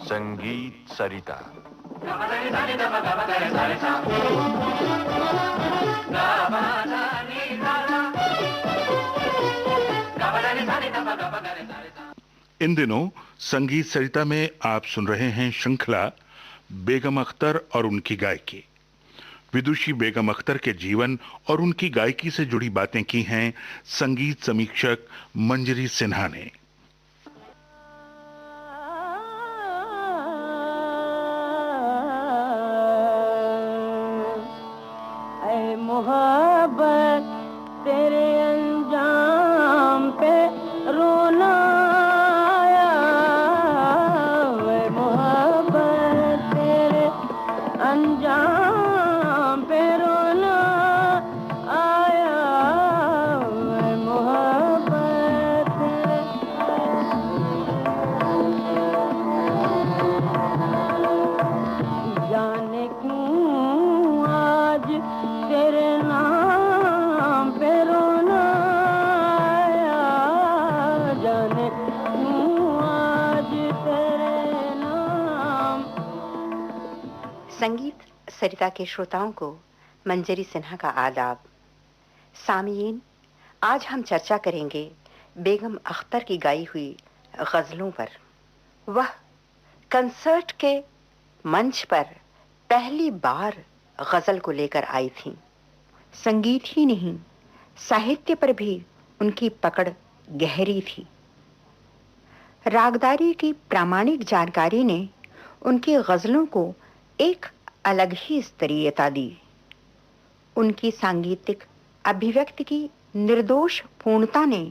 संगीत सरिता। इन दिनों संगीत सरिता में आप सुन रहे हैं श्रृंखला बेगम अख्तर और उनकी गायकी। विदुषी बेगम अख्तर के जीवन और उनकी गायकी से जुड़ी बातें की हैं संगीत समीक्षक मंजरी सिन्हा ने। मोहब्बत तेरे अंजाम पे रोना आया, वे मोहब्बत तेरे अंजाम पे रोना आया, वे मोहब्बत जाने क्यों आज तेरे नाम पे रोना आया, जाने क्यों आज तेरे नाम। संगीत सरिता के श्रोताओं को मंजरी सिन्हा का आदाब। सामीन, आज हम चर्चा करेंगे बेगम अख्तर की गाई हुई गजलों पर। वह कंसर्ट के मंच पर पहली बार गजल को लेकर आई थीं। संगीत ही नहीं, साहित्य पर भी उनकी पकड़ गहरी थी। रागदारी की प्रामाणिक जानकारी ने उनकी गजलों को एक अलग ही स्तरीयता दी। उनकी सांगीतिक अभिव्यक्ति की निर्दोष पूर्णता ने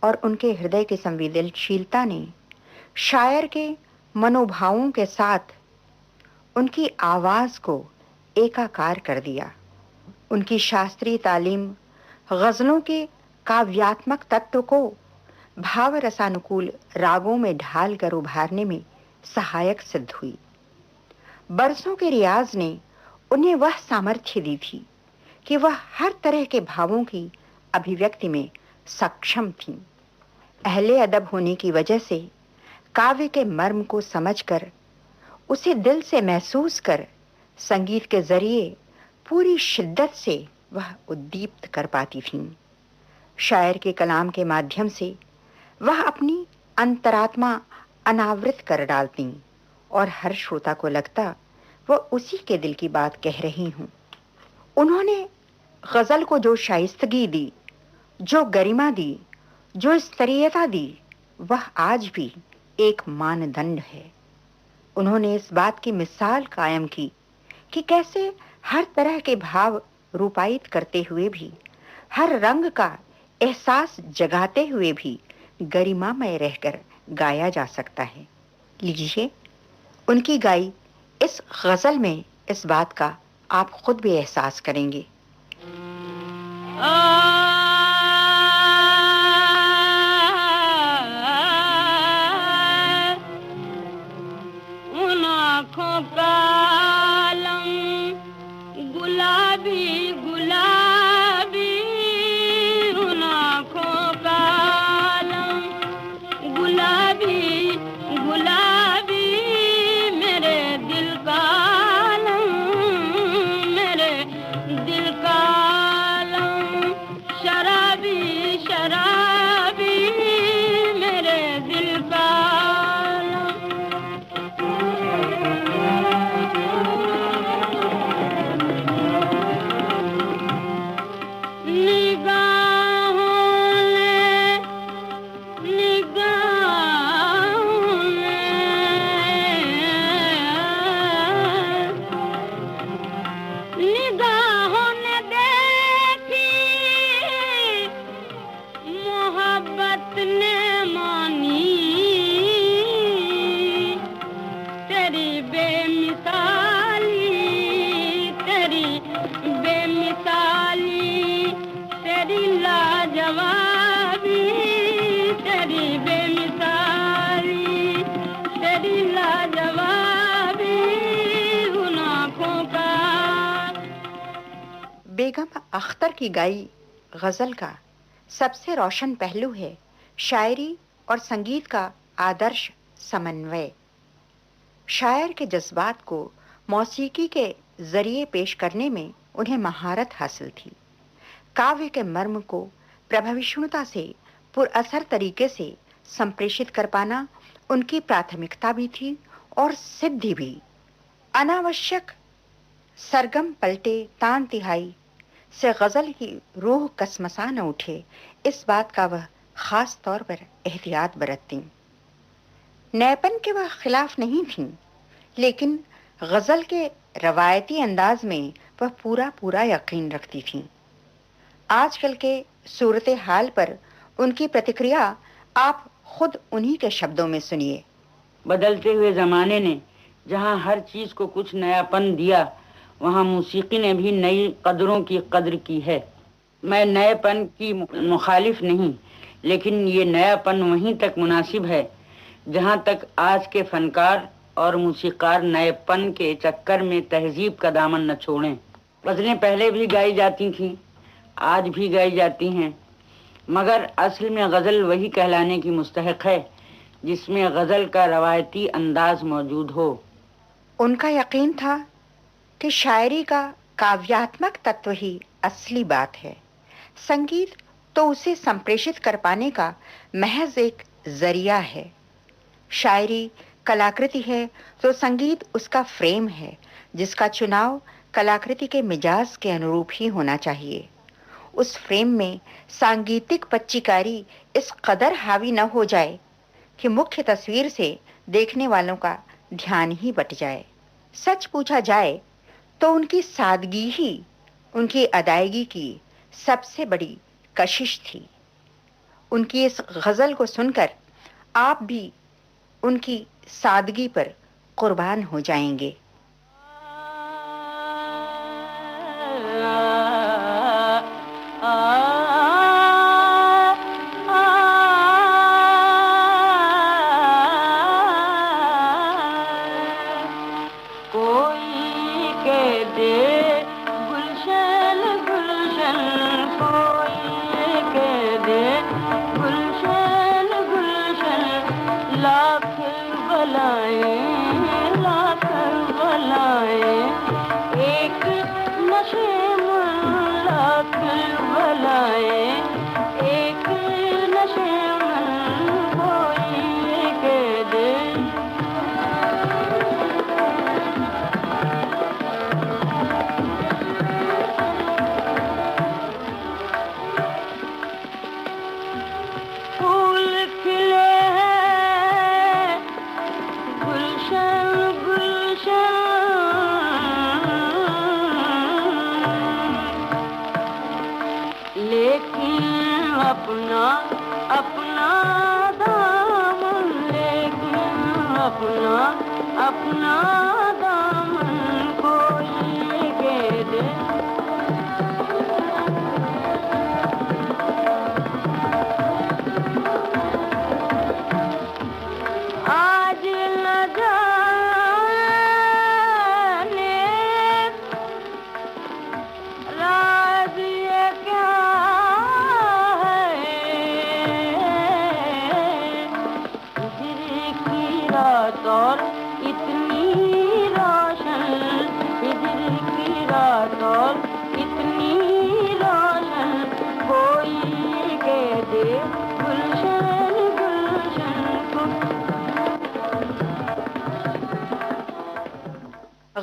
और उनके हृदय की संवेदनशीलता ने शायर के मनोभावों के साथ उनकी आवाज को एकाकार कर दिया। उनकी शास्त्रीय तालीम गजलों के काव्यात्मक तत्व को भाव रसानुकूल रागों में ढालकर उभारने में सहायक सिद्ध हुई। बरसों के रियाज ने उन्हें वह सामर्थ्य दी थी कि वह हर तरह के भावों की अभिव्यक्ति में सक्षम थीं। अहले अदब होने की वजह से काव्य के मर्म को समझकर, उसे दिल से महसूस कर, संगीत के जरिए पूरी शिद्दत से वह उद्दीप्त कर पाती थीं। शायर के कलाम के माध्यम से वह अपनी अंतरात्मा अनावृत कर डालती और हर श्रोता को लगता वह उसी के दिल की बात कह रही हूं। उन्होंने गजल को जो शाइस्तगी दी, जो गरिमा दी, जो स्तरीयता दी, वह आज भी एक मानदंड है। उन्होंने इस बात की मिसाल कायम की कि कैसे हर तरह के भाव रूपायित करते हुए भी, हर रंग का एहसास जगाते हुए भी गरिमामय रहकर गाया जा सकता है। लीजिए, उनकी गाई इस गजल में इस बात का आप खुद भी एहसास करेंगे। उन आँखों का आलम गुलाबी गुलाबी, उन आँखों का आलम गुलाबी गुलाबी, मेरे दिल का आलम, मेरे दिल का आलम शराबी शराबी, मेरे दिल का बेगम अख्तर की गाई गजल का सबसे रोशन पहलू है शायरी और संगीत का आदर्श समन्वय। शायर के जज्बात को मौसीकी के जरिए पेश करने में उन्हें महारत हासिल थी। काव्य के मर्म को प्रभावशीलता से पुरअसर तरीके से संप्रेषित कर पाना उनकी प्राथमिकता भी थी और सिद्धि भी। अनावश्यक सरगम पलटे तान तिहाई से गजल की रूह कसमसा न उठे, इस बात का वह खास तौर पर एहतियात बरतती। नएपन के वह खिलाफ नहीं थीं, लेकिन गजल के रवायती अंदाज में वह पूरा यकीन रखती थीं। आजकल के सूरत हाल पर उनकी प्रतिक्रिया आप खुद उन्हीं के शब्दों में सुनिए। बदलते हुए जमाने ने जहाँ हर चीज को कुछ नयापन दिया, वहाँ मौसीकी ने भी नई कदरों की कद्र की है। मैं नएपन की मुखालिफ नहीं, लेकिन ये नयापन वहीं तक मुनासिब है जहाँ तक आज के फनकार और मूसीकार नएपन के चक्कर में तहजीब का दामन न छोड़ें। गज़लें पहले भी गाई जाती थीं, आज भी गाई जाती हैं, मगर असल में गज़ल वही कहलाने की मुस्तहक है जिसमें गज़ल का रवायती अंदाज मौजूद हो। उनका यकीन था कि शायरी का काव्यात्मक तत्व ही असली बात है, संगीत तो उसे संप्रेषित कर पाने का महज एक जरिया है। शायरी कलाकृति है तो संगीत उसका फ्रेम है, जिसका चुनाव कलाकृति के मिजाज के अनुरूप ही होना चाहिए। उस फ्रेम में सांगीतिक पच्चीकारी इस कदर हावी न हो जाए कि मुख्य तस्वीर से देखने वालों का ध्यान ही बट जाए। सच पूछा जाए तो उनकी सादगी ही उनकी अदायगी की सबसे बड़ी कशिश थी। उनकी इस गजल को सुनकर आप भी उनकी सादगी पर कुर्बान हो जाएंगे।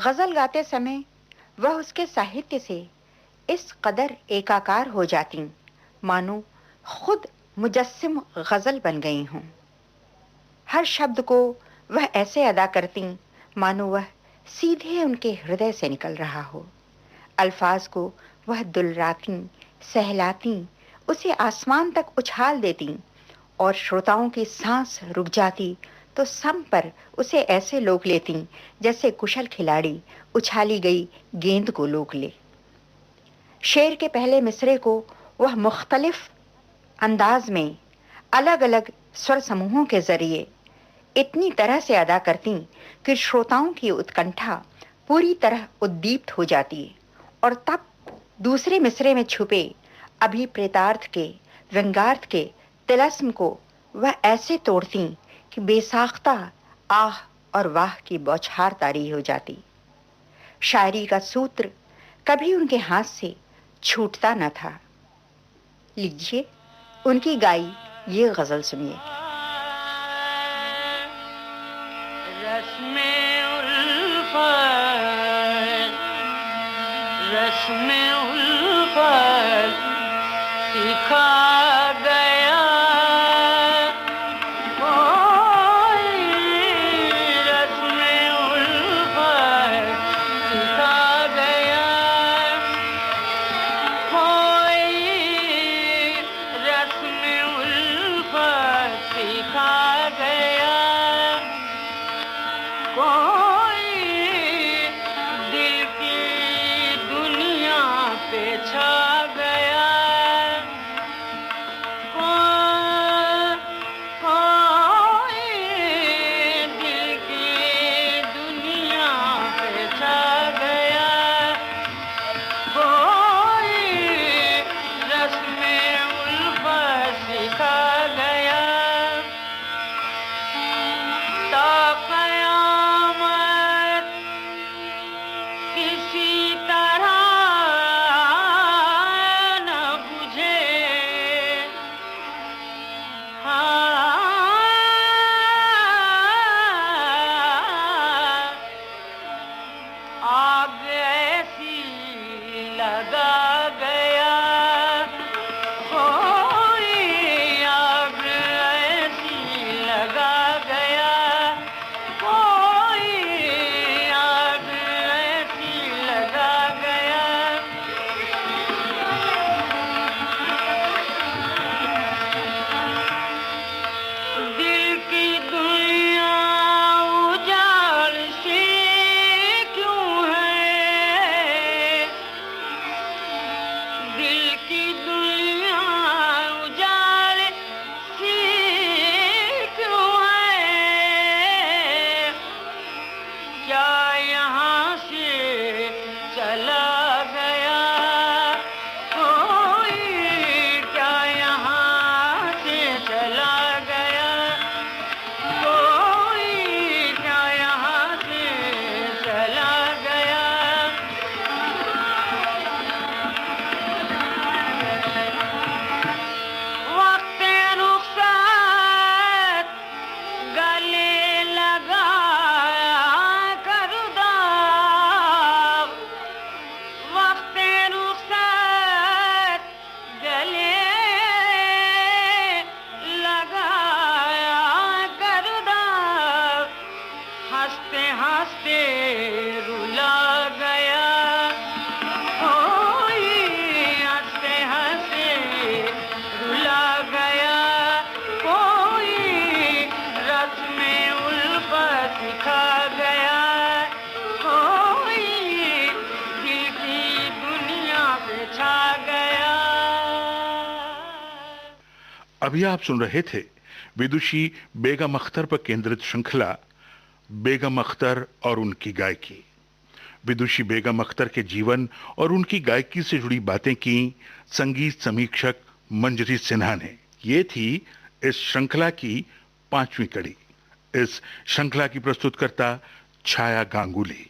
गजल गाते समय वह उसके साहित्य से इस कदर एकाकार हो जाती मानो खुद मुजस्सिम गजल बन गई हों। हर शब्द को वह ऐसे अदा करती मानो वह सीधे उनके हृदय से निकल रहा हो। अल्फाज को वह दुलराती, सहलाती, उसे आसमान तक उछाल देती और श्रोताओं की सांस रुक जाती तो सम पर उसे ऐसे लोक लेती जैसे कुशल खिलाड़ी उछाली गई गेंद को लोक ले। शेर के पहले मिसरे को वह मुख्तलिफ अंदाज में अलग अलग स्वर समूहों के जरिए इतनी तरह से अदा करती कि श्रोताओं की उत्कंठा पूरी तरह उद्दीप्त हो जाती और तब दूसरे मिसरे में छुपे अभिप्रेतार्थ के, व्यंगार्थ के तिलस्म को वह ऐसे तोड़ती कि बेसाख्ता आह और वाह की बौछार तारी हो जाती। शायरी का सूत्र कभी उनके हाथ से छूटता न था। लीजिए उनकी गाई ये गजल सुनिए। रस्मे उल्फत, रस्मे उल्फत सिखा गया कोई, रस्मे उल्फत सिखा गया कोई, रस्मे उल्फत सिखा गया कोई, दिल की दुनिया पे छा गया कोई, दिल की दुनिया पे छा गया कोई, रस्मे उल्फत सिखा गया। ता क़यामत किसी तरह न बुझे, आग ऐसी लगा गया कोई, आग ऐसी लगा गया कोई, आग ऐसी लगा गया दिल की दुनिया उजाड़ सी क्यों है, दिल की दुनिया उजाड़ सी क्यों है, क्या यहाँ से चला गया कोई, क्या यहाँ से चला गया कोई, क्या यहाँ से चला गया वक्त रुखसत गले लगा कर दाग, वक्त रुखसत गले लगाया कर दाग, हंसते हंसते रुला गया कोई, हंसते हंसते रुला गया कोई, रस्मे उल्फत सिखा गया कोई, दिल की दुनिया पे छा गया। अभी आप सुन रहे थे विदुषी बेगम अख्तर पर केंद्रित श्रृंखला बेगम अख्तर और उनकी गायकी। विदुषी बेगम अख्तर के जीवन और उनकी गायकी से जुड़ी बातें की संगीत समीक्षक मंजरी सिन्हा ने। ये थी इस श्रृंखला की 5वीं कड़ी। इस श्रृंखला की प्रस्तुतकर्ता छाया गांगुली।